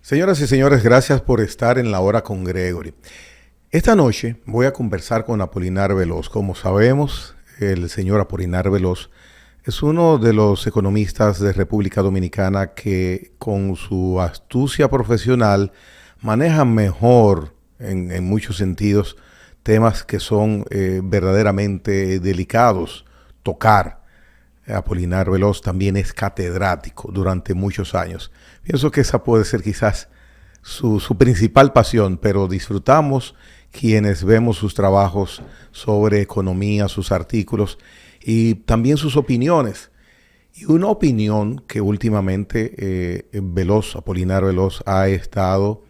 Señoras y señores, gracias por estar en La Hora con Gregory. Esta noche voy a conversar con Apolinar Veloz. Como sabemos, el señor Apolinar Veloz es uno de los economistas de República Dominicana que con su astucia profesional maneja mejor en muchos sentidos temas que son verdaderamente delicados tocar. Apolinar Veloz también es catedrático durante muchos años. Pienso que esa puede ser quizás su principal pasión, pero disfrutamos quienes vemos sus trabajos sobre economía, sus artículos y también sus opiniones. Y una opinión que últimamente Apolinar Veloz ha estado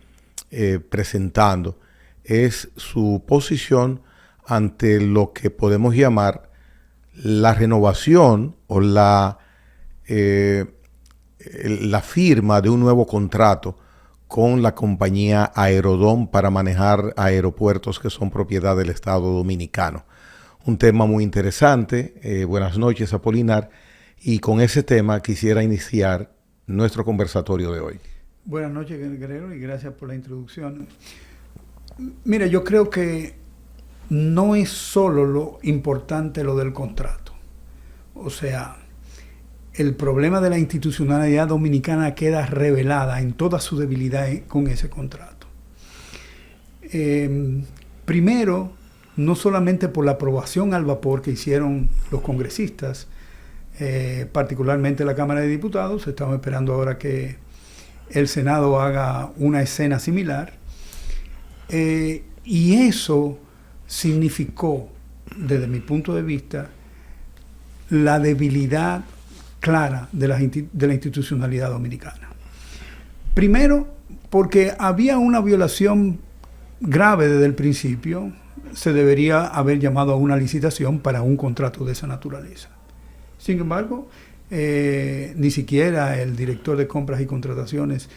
presentando es su posición ante lo que podemos llamar la renovación o la firma de un nuevo contrato con la compañía Aerodom para manejar aeropuertos que son propiedad del Estado Dominicano. Un tema muy interesante. Buenas noches, Apolinar. Y con ese tema quisiera iniciar nuestro conversatorio de hoy. Buenas noches, Guerrero, y gracias por la introducción. Mira, yo creo que no es solo lo importante lo del contrato. O sea, el problema de la institucionalidad dominicana queda revelada en toda su debilidad con ese contrato. Primero, no solamente por la aprobación al vapor que hicieron los congresistas, particularmente la Cámara de Diputados. Estamos esperando ahora que el Senado haga una escena similar. Y eso significó, desde mi punto de vista, la debilidad clara de la institucionalidad dominicana. Primero, porque había una violación grave desde el principio. Se debería haber llamado a una licitación para un contrato de esa naturaleza. Sin embargo, ni siquiera el director de compras y contrataciones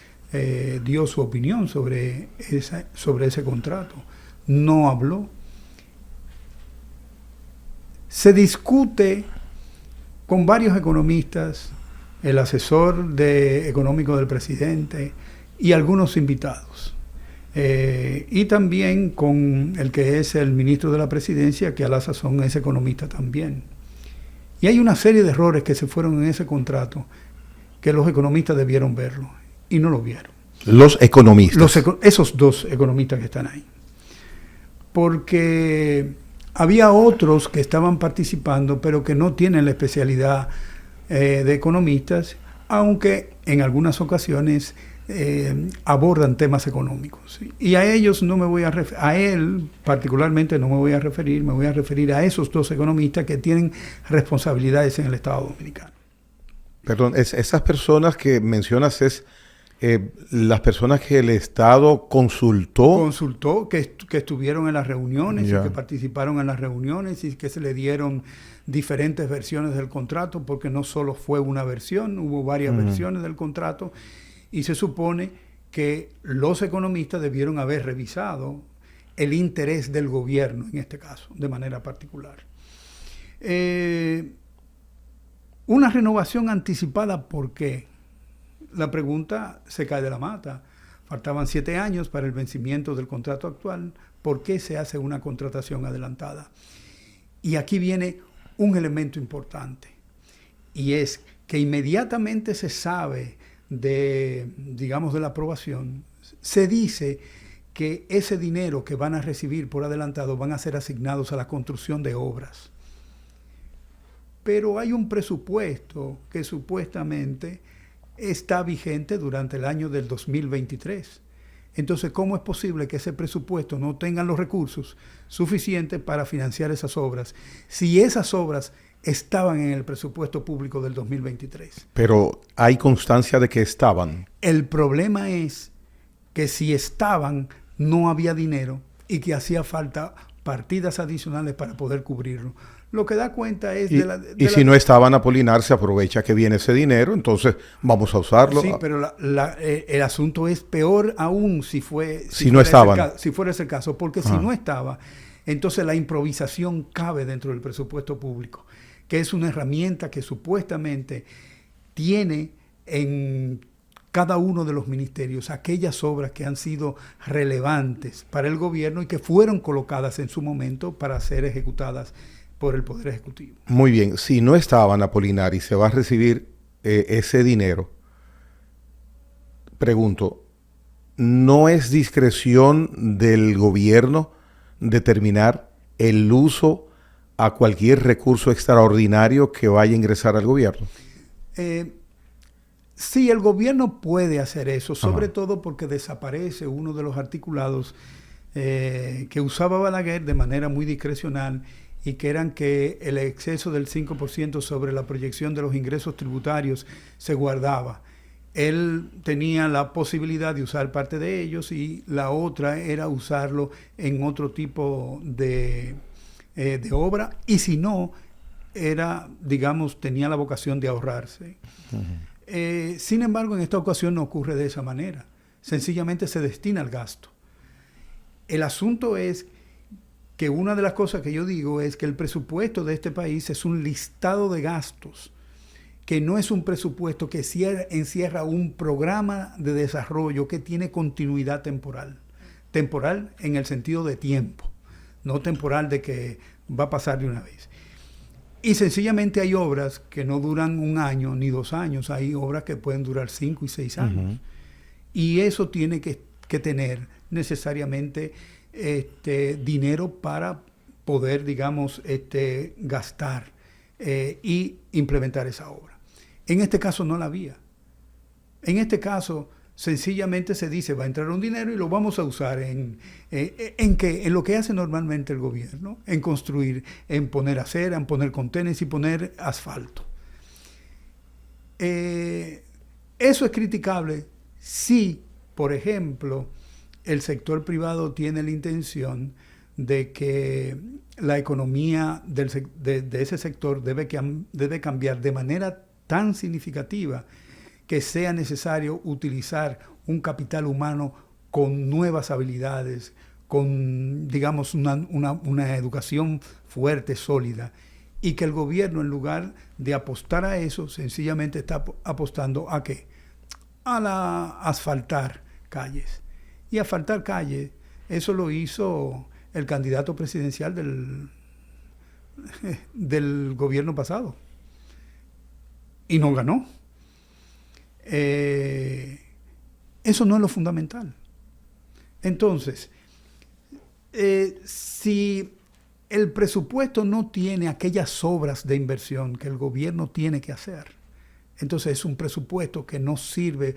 dio su opinión sobre ese contrato. No habló. Se discute con varios economistas, el asesor económico del presidente y algunos invitados. Y también con el que es el ministro de la presidencia, que a la sazón es economista también. Y hay una serie de errores que se fueron en ese contrato que los economistas debieron verlo y no lo vieron. Los economistas. Esos dos economistas que están ahí. Porque había otros que estaban participando, pero que no tienen la especialidad de economistas, aunque en algunas ocasiones abordan temas económicos. Y a ellos no me voy a referir, a él particularmente no me voy a referir a esos dos economistas que tienen responsabilidades en el Estado Dominicano. Perdón, esas personas que mencionas es las personas que el Estado consultó, que estuvieron en las reuniones, ya, y que participaron en las reuniones y que se le dieron diferentes versiones del contrato, porque no solo fue una versión, hubo varias versiones del contrato, y se supone que los economistas debieron haber revisado el interés del gobierno, en este caso, de manera particular. Una renovación anticipada, ¿por qué? La pregunta se cae de la mata. Faltaban 7 años para el vencimiento del contrato actual. ¿Por qué se hace una contratación adelantada? Y aquí viene un elemento importante, y es que inmediatamente se sabe de la aprobación, se dice que ese dinero que van a recibir por adelantado van a ser asignados a la construcción de obras. Pero hay un presupuesto que supuestamente está vigente durante el año del 2023. Entonces, ¿cómo es posible que ese presupuesto no tenga los recursos suficientes para financiar esas obras, si esas obras estaban en el presupuesto público del 2023? Pero hay constancia de que estaban. El problema es que si estaban, no había dinero y que hacía falta partidas adicionales para poder cubrirlo. Lo que da cuenta es si no estaban, Apolinar, se aprovecha que viene ese dinero, entonces vamos a usarlo. Sí, pero el asunto es peor aún si no estaban. Si fuera ese caso, porque si no estaba, entonces la improvisación cabe dentro del presupuesto público, que es una herramienta que supuestamente tiene en cada uno de los ministerios aquellas obras que han sido relevantes para el gobierno y que fueron colocadas en su momento para ser ejecutadas por el Poder Ejecutivo. Muy bien, si no estaban, Apolinar, y se va a recibir ese dinero, pregunto, ¿no es discreción del gobierno determinar el uso a cualquier recurso extraordinario que vaya a ingresar al gobierno? Sí, el gobierno puede hacer eso, sobre todo porque desaparece uno de los articulados que usaba Balaguer de manera muy discrecional y que eran que el exceso del 5% sobre la proyección de los ingresos tributarios se guardaba. Él tenía la posibilidad de usar parte de ellos y la otra era usarlo en otro tipo de obra, y si no, era, digamos, tenía la vocación de ahorrarse. Sin embargo, en esta ocasión no ocurre de esa manera. Sencillamente se destina al gasto. El asunto es que una de las cosas que yo digo es que el presupuesto de este país es un listado de gastos, que no es un presupuesto que encierra un programa de desarrollo que tiene continuidad temporal. Temporal en el sentido de tiempo, no temporal de que va a pasar de una vez. Y sencillamente hay obras que no duran 1 año ni 2 años, hay obras que pueden durar 5 y 6 años. Y eso tiene que tener necesariamente dinero para poder, digamos, gastar y implementar esa obra. En este caso no la había. En este caso sencillamente se dice, va a entrar un dinero y lo vamos a usar en lo que hace normalmente el gobierno, en construir, en poner acera, en poner contenes y poner asfalto. Eso es criticable si, por ejemplo, el sector privado tiene la intención de que la economía de ese sector debe cambiar de manera tan significativa que sea necesario utilizar un capital humano con nuevas habilidades, con, digamos, una educación fuerte, sólida, y que el gobierno, en lugar de apostar a eso, sencillamente está apostando ¿a qué? A asfaltar calles. Y asfaltar calles, eso lo hizo el candidato presidencial del gobierno pasado. Y no ganó. Eso no es lo fundamental. Entonces, si el presupuesto no tiene aquellas obras de inversión que el gobierno tiene que hacer, entonces es un presupuesto que no sirve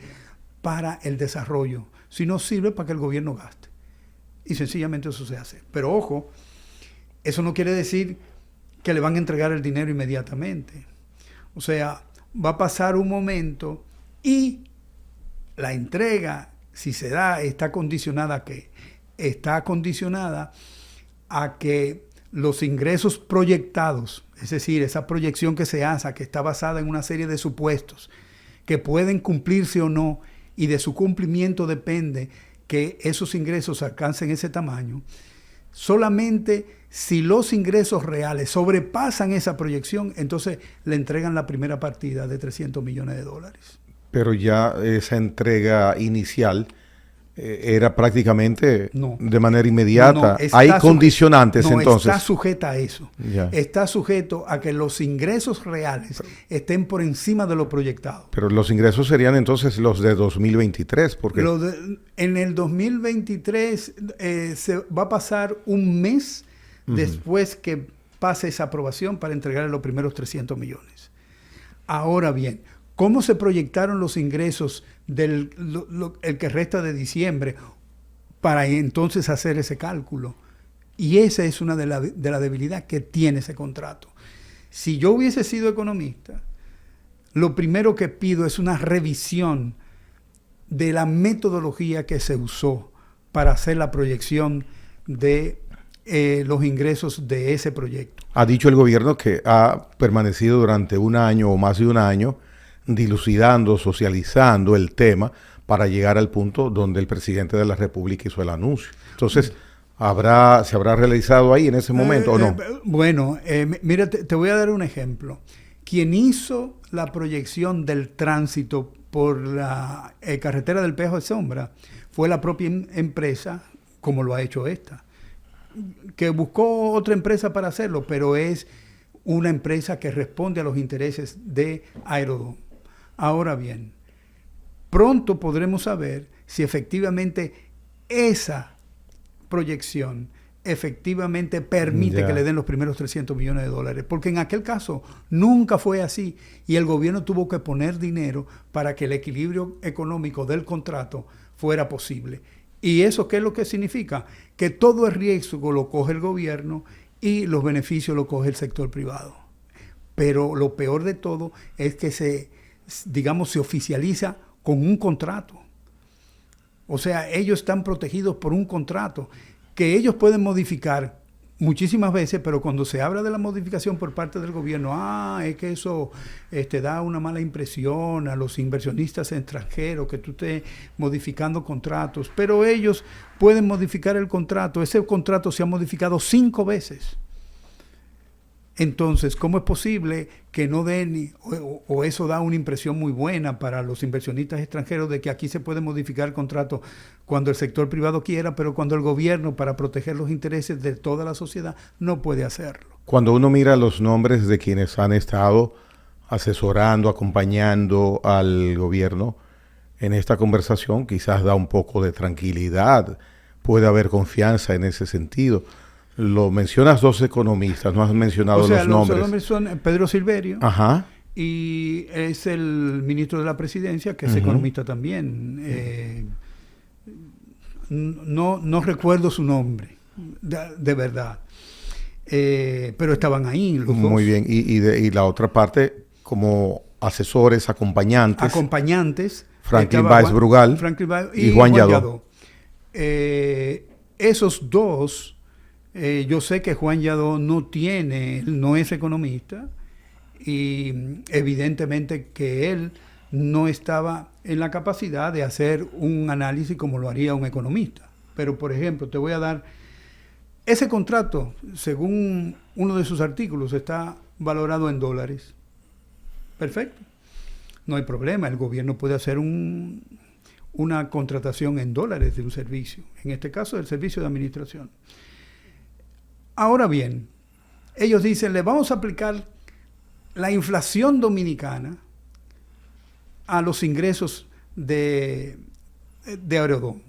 para el desarrollo, sino sirve para que el gobierno gaste. Y sencillamente eso se hace. Pero ojo, eso no quiere decir que le van a entregar el dinero inmediatamente. O sea, va a pasar un momento y la entrega, si se da, está condicionada ¿a qué? Está condicionada a que los ingresos proyectados, es decir, esa proyección que se hace, que está basada en una serie de supuestos, que pueden cumplirse o no, y de su cumplimiento depende que esos ingresos alcancen ese tamaño. Solamente si los ingresos reales sobrepasan esa proyección, entonces le entregan la primera partida de $300 millones. Pero ya esa entrega inicial era prácticamente de manera inmediata. Hay condicionantes entonces. Está sujeta a eso. Ya. Está sujeto a que los ingresos reales estén por encima de lo proyectado. Pero los ingresos serían entonces los de 2023. Porque en el 2023 se va a pasar un mes después que pase esa aprobación para entregarle los primeros 300 millones. Ahora bien, ¿cómo se proyectaron los ingresos el que resta de diciembre para entonces hacer ese cálculo? Y esa es una de la debilidad que tiene ese contrato. Si yo hubiese sido economista, lo primero que pido es una revisión de la metodología que se usó para hacer la proyección de los ingresos de ese proyecto. Ha dicho el gobierno que ha permanecido durante 1 año o más de 1 año dilucidando, socializando el tema para llegar al punto donde el presidente de la República hizo el anuncio. Entonces, ¿se habrá realizado ahí en ese momento o no? Bueno, mira, te voy a dar un ejemplo. Quien hizo la proyección del tránsito por la carretera del Peaje de Sombra fue la propia empresa, como lo ha hecho esta, que buscó otra empresa para hacerlo, pero es una empresa que responde a los intereses de Aerodón. Ahora bien, pronto podremos saber si efectivamente esa proyección efectivamente permite que le den los primeros $300 millones, porque en aquel caso nunca fue así y el gobierno tuvo que poner dinero para que el equilibrio económico del contrato fuera posible. ¿Y eso qué es lo que significa? Que todo el riesgo lo coge el gobierno y los beneficios lo coge el sector privado. Pero lo peor de todo es que se oficializa con un contrato. O sea, ellos están protegidos por un contrato que ellos pueden modificar muchísimas veces, pero cuando se habla de la modificación por parte del gobierno, es que eso da una mala impresión a los inversionistas extranjeros, que tú estés modificando contratos, pero ellos pueden modificar el contrato. Ese contrato se ha modificado 5 veces. Entonces, ¿cómo es posible que no den, o eso da una impresión muy buena para los inversionistas extranjeros de que aquí se puede modificar el contrato cuando el sector privado quiera, pero cuando el gobierno, para proteger los intereses de toda la sociedad, no puede hacerlo? Cuando uno mira los nombres de quienes han estado asesorando, acompañando al gobierno en esta conversación, quizás da un poco de tranquilidad, puede haber confianza en ese sentido. Lo mencionas 2 economistas, no has mencionado los nombres. Los nombres son Pedro Silverio, ajá, y es el ministro de la Presidencia, que es economista también. No recuerdo su nombre, de verdad. Pero estaban ahí los dos. Muy bien. Y la otra parte, como asesores, acompañantes. Franklin Valls Brugal y Juan Yadó. Esos dos... yo sé que Juan Yadó no es economista y evidentemente que él no estaba en la capacidad de hacer un análisis como lo haría un economista. Pero, por ejemplo, te voy a dar ese contrato, según uno de sus artículos, está valorado en dólares. Perfecto. No hay problema. El gobierno puede hacer una contratación en dólares de un servicio. En este caso, el servicio de administración. Ahora bien, ellos dicen, le vamos a aplicar la inflación dominicana a los ingresos de Aerodón.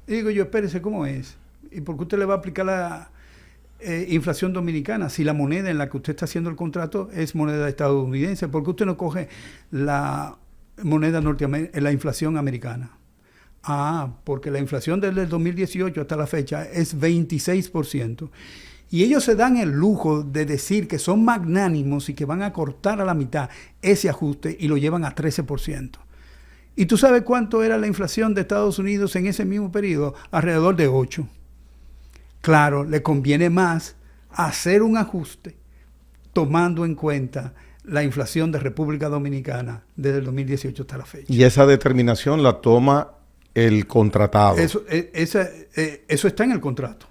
Y digo yo, espérese, ¿cómo es? ¿Y por qué usted le va a aplicar la inflación dominicana si la moneda en la que usted está haciendo el contrato es moneda estadounidense? ¿Por qué usted no coge la moneda norteamericana, la inflación americana? Porque la inflación desde el 2018 hasta la fecha es 26%. Y ellos se dan el lujo de decir que son magnánimos y que van a cortar a la mitad ese ajuste y lo llevan a 13%. ¿Y tú sabes cuánto era la inflación de Estados Unidos en ese mismo periodo? Alrededor de 8%. Claro, le conviene más hacer un ajuste tomando en cuenta la inflación de República Dominicana desde el 2018 hasta la fecha. Y esa determinación la toma el contratado. Eso está en el contrato.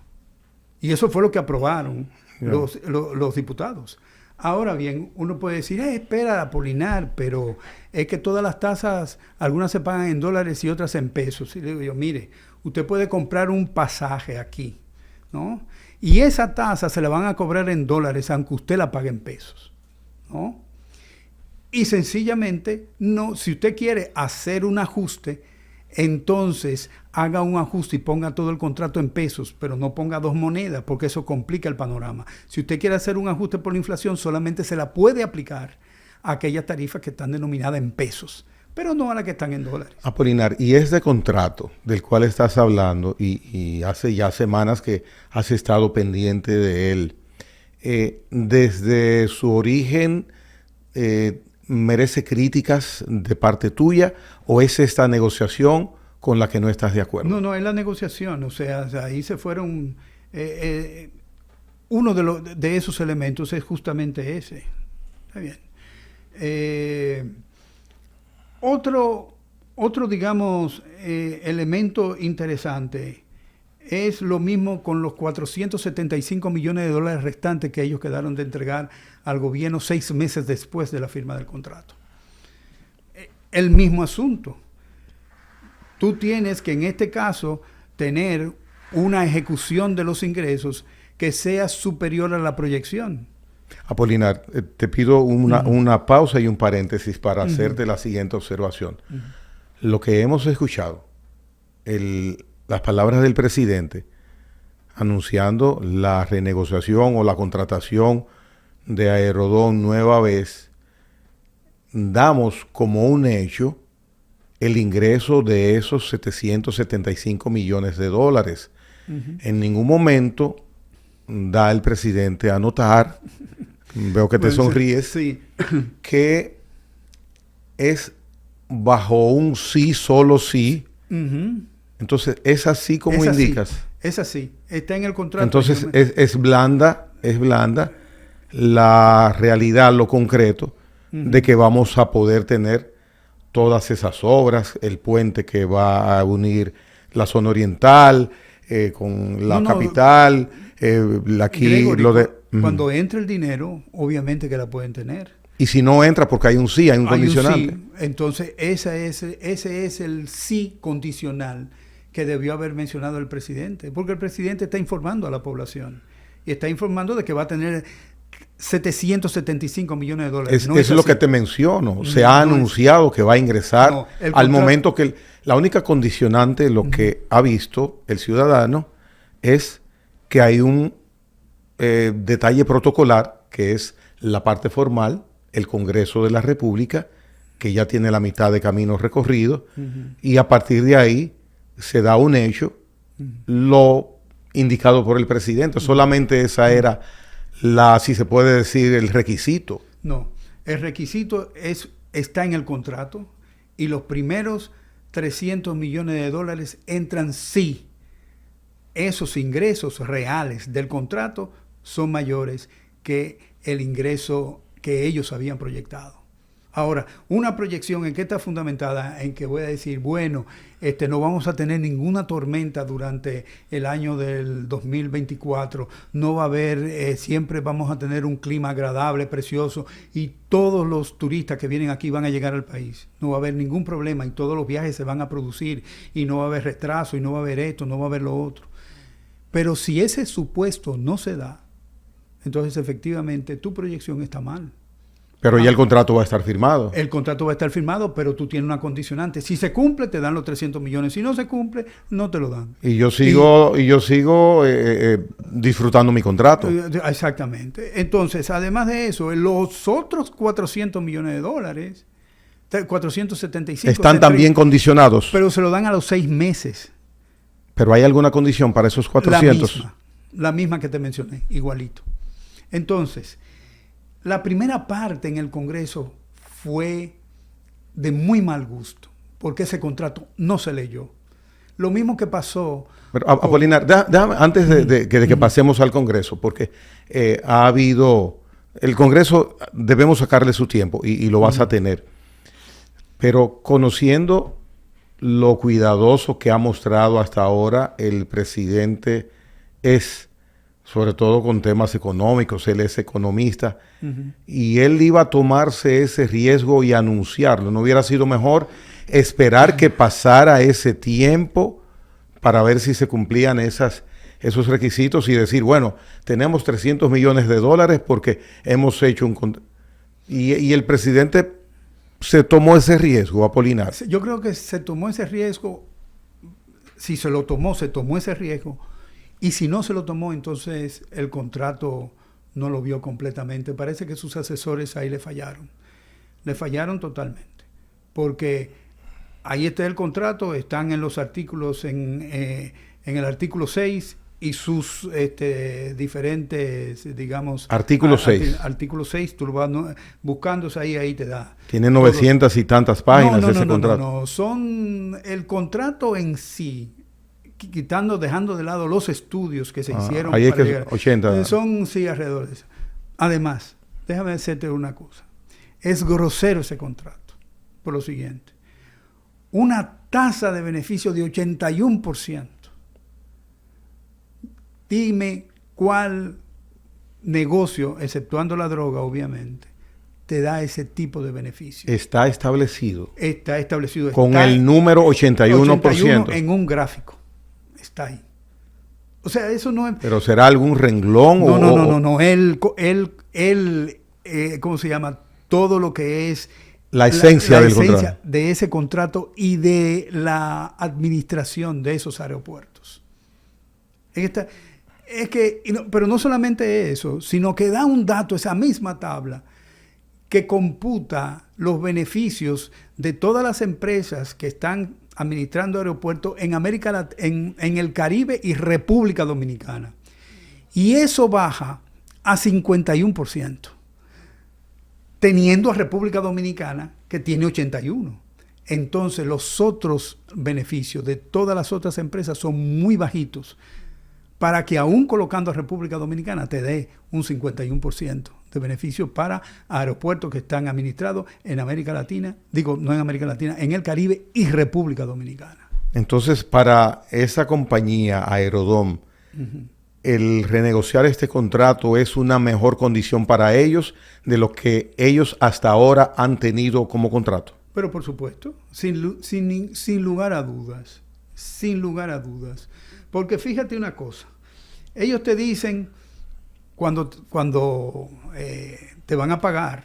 Y eso fue lo que aprobaron los diputados. Ahora bien, uno puede decir, espera, Apolinar, pero es que todas las tasas, algunas se pagan en dólares y otras en pesos. Y le digo yo, mire, usted puede comprar un pasaje aquí, ¿no? Y esa tasa se la van a cobrar en dólares, aunque usted la pague en pesos, ¿no? Y sencillamente, no, si usted quiere hacer un ajuste, entonces haga un ajuste y ponga todo el contrato en pesos, pero no ponga 2 monedas, porque eso complica el panorama. Si usted quiere hacer un ajuste por la inflación, solamente se la puede aplicar a aquellas tarifas que están denominadas en pesos, pero no a las que están en dólares. Apolinar, y este contrato del cual estás hablando, y hace ya semanas que has estado pendiente de él, desde su origen, ¿merece críticas de parte tuya o es esta negociación con la que no estás de acuerdo? No, es la negociación. O sea ahí se fueron... uno de esos elementos es justamente ese. Está bien. Otro digamos, elemento interesante es lo mismo con los $475 millones restantes que ellos quedaron de entregar al gobierno 6 meses después de la firma del contrato. el mismo asunto. Tú tienes que en este caso tener una ejecución de los ingresos que sea superior a la proyección. Apolinar, te pido una pausa y un paréntesis para hacerte la siguiente observación. Lo que hemos escuchado, las palabras del presidente anunciando la renegociación o la contratación de Aerodón nueva vez, damos como un hecho el ingreso de esos 775 millones de dólares. En ningún momento da el presidente a notar, veo que te sonríes, sí, que es bajo un sí, solo sí. Entonces, ¿es así como indicas? Es así, está en el contrato. Entonces, es blanda la realidad, lo concreto, de que vamos a poder tener todas esas obras, el puente que va a unir la zona oriental con la capital, aquí Gregory, lo de... Cuando entre el dinero, obviamente que la pueden tener. Y si no entra, porque hay un sí, hay un condicionante. Un sí. Entonces, ese es el sí condicional que debió haber mencionado el presidente, porque el presidente está informando a la población y está informando de que va a tener 775 millones de dólares. Es lo que te menciono. Se ha anunciado que va a ingresar al momento que... La única condicionante, lo que ha visto el ciudadano, es que hay un detalle protocolar, que es la parte formal, el Congreso de la República, que ya tiene la mitad de camino recorrido, y a partir de ahí se da un hecho, lo indicado por el presidente. Solamente esa era si se puede decir, el requisito. No, el requisito está en el contrato y los primeros 300 millones de dólares entran si esos ingresos reales del contrato son mayores que el ingreso que ellos habían proyectado. Ahora, una proyección en qué está fundamentada, en que voy a decir, bueno, no vamos a tener ninguna tormenta durante el año del 2024, no va a haber, siempre vamos a tener un clima agradable, precioso, y todos los turistas que vienen aquí van a llegar al país. No va a haber ningún problema y todos los viajes se van a producir y no va a haber retraso y no va a haber esto, no va a haber lo otro. Pero si ese supuesto no se da, entonces efectivamente tu proyección está mal. Pero ya el contrato va a estar firmado. El contrato va a estar firmado, pero tú tienes una condicionante. Si se cumple, te dan los 300 millones. Si no se cumple, no te lo dan. Y yo sigo disfrutando mi contrato. Exactamente. Entonces, además de eso, los otros 400 millones de dólares, 475... Están también condicionados. Pero se lo dan a los 6 meses. ¿Pero hay alguna condición para esos 400? La misma que te mencioné, igualito. Entonces... La primera parte en el Congreso fue de muy mal gusto, porque ese contrato no se leyó. Lo mismo que pasó... Pero, Apolinar, déjame, antes de que pasemos al Congreso, porque ha habido... El Congreso debemos sacarle su tiempo y lo vas a tener. Pero conociendo lo cuidadoso que ha mostrado hasta ahora el presidente sobre todo con temas económicos, él es economista, y él iba a tomarse ese riesgo y anunciarlo. ¿No hubiera sido mejor esperar que pasara ese tiempo para ver si se cumplían esos requisitos y decir, bueno, tenemos 300 millones de dólares porque hemos hecho un... Y el presidente se tomó ese riesgo, Apolinar? Yo creo que se tomó ese riesgo. Si se lo tomó, se tomó ese riesgo. Y si no se lo tomó, entonces el contrato no lo vio completamente. Parece que sus asesores ahí le fallaron. Le fallaron totalmente. Porque ahí está el contrato, están en los artículos, en el artículo 6 y sus diferentes, digamos... Artículo 6. Artículo 6, tú lo vas buscándose ahí te da. Tiene 900 y tantas páginas ese contrato. No, son el contrato en sí... dejando de lado los estudios que se hicieron. Ahí es que llegar. 80. Son, sí, alrededor de eso. Además, déjame decirte una cosa. Es grosero ese contrato, por lo siguiente. Una tasa de beneficio de 81%. Dime cuál negocio, exceptuando la droga, obviamente, te da ese tipo de beneficio. Está establecido. Está establecido. Con está el número 81%. 81 en un gráfico. Está ahí. O sea, eso no es... ¿Pero será algún renglón? No. Él, ¿cómo se llama? Todo lo que es... La esencia del esencia contrato. de ese contrato y de la administración de esos aeropuertos. Pero no solamente eso, sino que da un dato, esa misma tabla, que computa los beneficios de todas las empresas que están administrando aeropuertos en en el Caribe y República Dominicana. Y eso baja a 51%, teniendo a República Dominicana que tiene 81%. Entonces los otros beneficios de todas las otras empresas son muy bajitos, para que aún colocando a República Dominicana te dé un 51% de beneficios para aeropuertos que están administrados en América Latina, no en América Latina, en el Caribe y República Dominicana. Entonces, para esa compañía, Aerodom, el renegociar este contrato es una mejor condición para ellos de lo que ellos hasta ahora han tenido como contrato. Pero por supuesto, sin lugar a dudas, sin lugar a dudas. Porque fíjate una cosa, ellos te dicen cuando te van a pagar,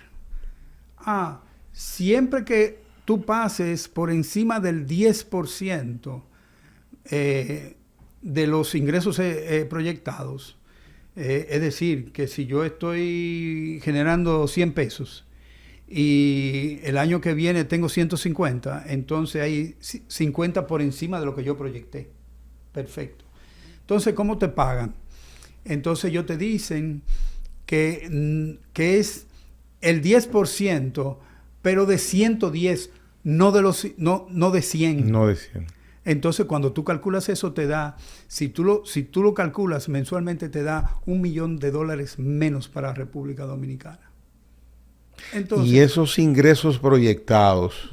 siempre que tú pases por encima del 10% de los ingresos proyectados, es decir, que si yo estoy generando 100 pesos y el año que viene tengo 150, entonces hay 50 por encima de lo que yo proyecté. Perfecto. Entonces, ¿cómo te pagan? Entonces, ellos te dicen que es el 10%, pero de 110, no de 100. No de 100. Entonces, cuando tú calculas eso, te da, si tú lo calculas mensualmente, te da $1 millón menos para la República Dominicana. Entonces, y esos ingresos proyectados,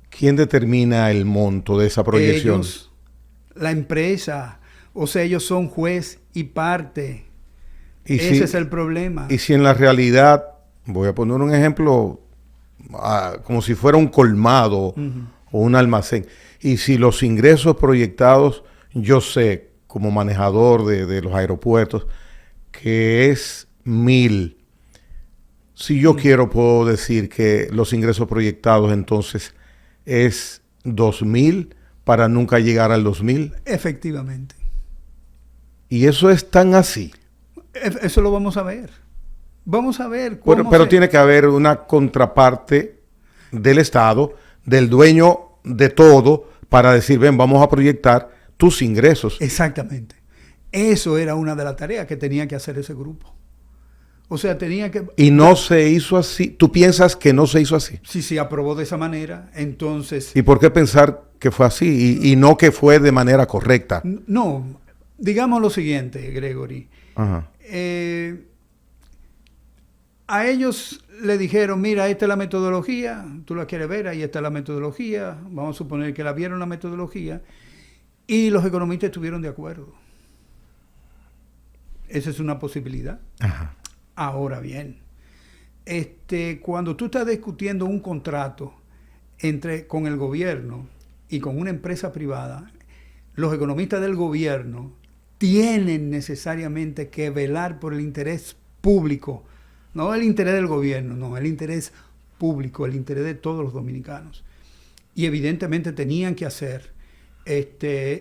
¿quién determina el monto de esa proyección? Ellos, la empresa, o sea, ellos son juez y parte. Ese es el problema. Y si en la realidad, voy a poner un ejemplo, como si fuera un colmado o un almacén, y si los ingresos proyectados, yo sé, como manejador de los aeropuertos, que es 1,000. Si yo quiero, puedo decir que los ingresos proyectados entonces es 2,000 para nunca llegar al 2,000. Efectivamente. Y eso es tan así. Eso lo vamos a ver. Vamos a ver cómo pero tiene que haber una contraparte del Estado, del dueño de todo, para decir, ven, vamos a proyectar tus ingresos. Exactamente. Eso era una de las tareas que tenía que hacer ese grupo. O sea, tenía que... Y no se hizo así. ¿Tú piensas que no se hizo así? Si se aprobó de esa manera, entonces... ¿Y por qué pensar que fue así y no que fue de manera correcta? No, digamos lo siguiente, Gregory. Ajá. A ellos le dijeron, mira, esta es la metodología, tú la quieres ver, ahí está la metodología, vamos a suponer que la vieron la metodología, y los economistas estuvieron de acuerdo. Esa es una posibilidad. Ajá. Ahora bien, cuando tú estás discutiendo un contrato con el gobierno y con una empresa privada, los economistas del gobierno tienen necesariamente que velar por el interés público, no el interés del gobierno, no, el interés público, el interés de todos los dominicanos. Y evidentemente tenían que hacer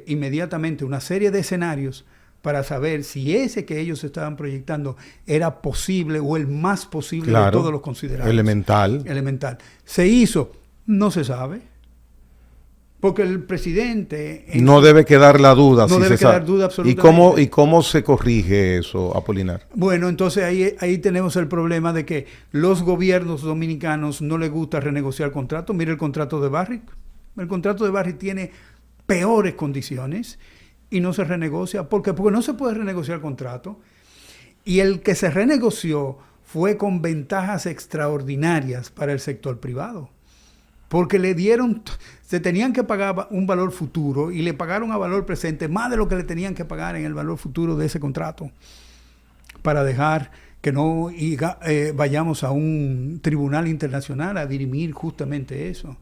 inmediatamente una serie de escenarios para saber si ese que ellos estaban proyectando era posible o el más posible, claro, de todos los considerados. Elemental. ¿Se hizo? No se sabe. Porque el presidente... No debe quedar la duda. No debe quedar duda absolutamente. ¿Y cómo se corrige eso, Apolinar? Bueno, entonces ahí tenemos el problema de que los gobiernos dominicanos no les gusta renegociar contratos. Mire el contrato de Barrick. El contrato de Barrick tiene peores condiciones y no se renegocia. ¿Por qué? Porque no se puede renegociar el contrato. Y el que se renegoció fue con ventajas extraordinarias para el sector privado. Porque se tenían que pagar un valor futuro y le pagaron a valor presente más de lo que le tenían que pagar en el valor futuro de ese contrato para dejar que no vayamos a un tribunal internacional a dirimir justamente eso.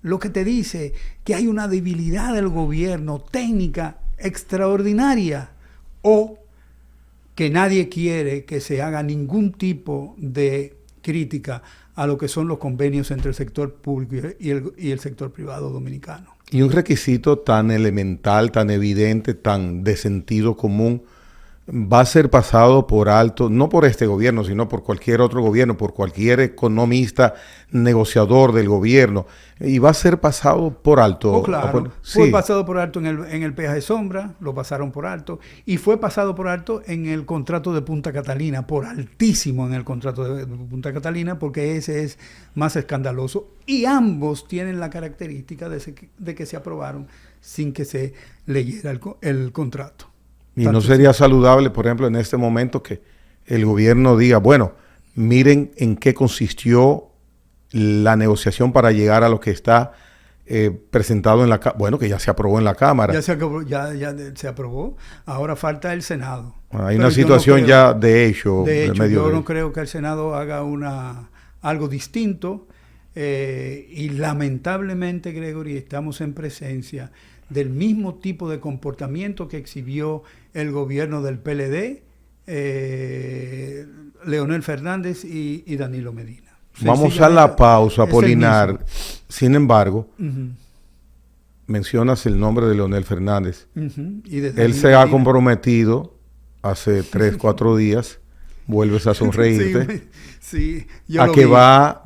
Lo que te dice que hay una debilidad del gobierno técnica extraordinaria, o que nadie quiere que se haga ningún tipo de crítica a lo que son los convenios entre el sector público y el sector privado dominicano. Y un requisito tan elemental, tan evidente, tan de sentido común, va a ser pasado por alto, no por este gobierno, sino por cualquier otro gobierno, por cualquier economista, negociador del gobierno, y va a ser pasado por alto. Oh, claro, fue pasado por alto en el peaje sombra, lo pasaron por alto, y fue pasado por alto en el contrato de Punta Catalina, por altísimo en el contrato de Punta Catalina, porque ese es más escandaloso, y ambos tienen la característica de que se aprobaron sin que se leyera el contrato. Y no sería saludable, por ejemplo, en este momento que el gobierno diga, bueno, miren en qué consistió la negociación para llegar a lo que está presentado en la Cámara. Bueno, que ya se aprobó en la Cámara. Ya se aprobó. Ahora falta el Senado. Bueno, hay una situación ya de hecho. De hecho, yo no creo que el Senado haga algo distinto. Y lamentablemente, Gregory, estamos en presencia del mismo tipo de comportamiento que exhibió el gobierno del PLD, Leonel Fernández y Danilo Medina. Vamos a la pausa, Apolinar. Sin embargo, mencionas el nombre de Leonel Fernández. Él se ha comprometido hace 3, 4 días, vuelves a sonreírte, que va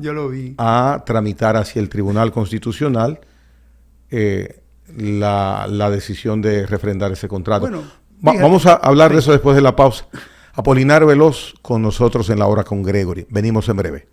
a tramitar hacia el Tribunal Constitucional la decisión de refrendar ese contrato. Bueno, vamos a hablar de eso después de la pausa. Apolinar Veloz con nosotros en La Hora con Gregory. Venimos en breve.